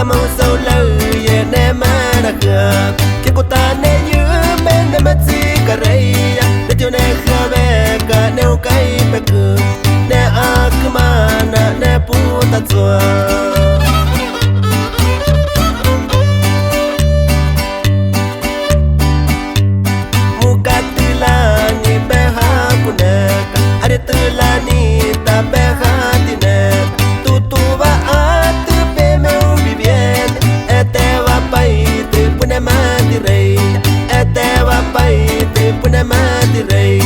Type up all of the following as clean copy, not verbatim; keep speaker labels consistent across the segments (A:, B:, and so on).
A: mau sâu lơ ye ne ma na khờ khi cô ta ne như men ne mất gì cả rây để cho ne khờ về cả nêu cây bẹ cừ ne a cứ mà ne pu ta chua muka tila ni be ha kunek ade tila ni ta be ha tinek tu va a tu pe meu vivien ete va pai te pune ma di rei ete va pai te pune ma di rei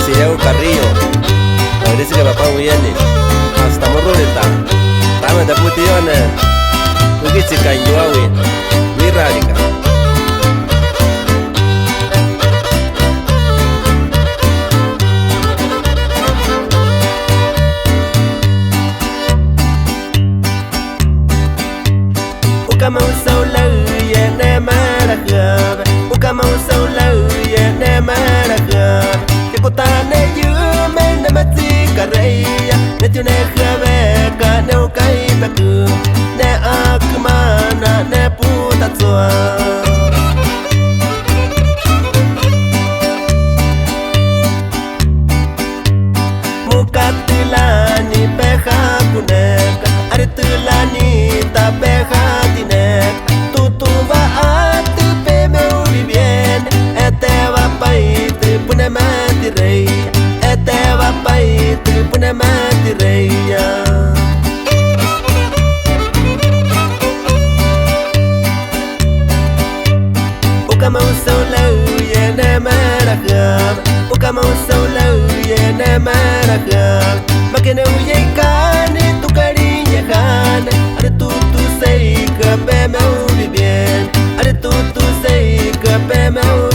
A: si eu carrillo parece que papá viene hasta morro de ta rama da putione ugi chikan yuawi Wixárika mau sâu lơ ye ne ma ra khờ mau sâu lơ ye ne ma ra khờ khi cô ta ne như men ne mất gì cả rây ne cho ne khờ về cả nêu cây bẹ cừ ne a cứ mà ne pu ta chua muka tila ni be ha kunek ade tila ni ta be ha tinek tu va a tu pe meu vivien ete va pai te pune ma di rei ete va pai te pune ma di rei mau sâu lơ ye ne ma ra khờ mau sâu lơ ye ne ma ra khờ ma ke ne uye ka ne tu cariña khan ade tu sei que pe meu vivien ade tu sei que pe meu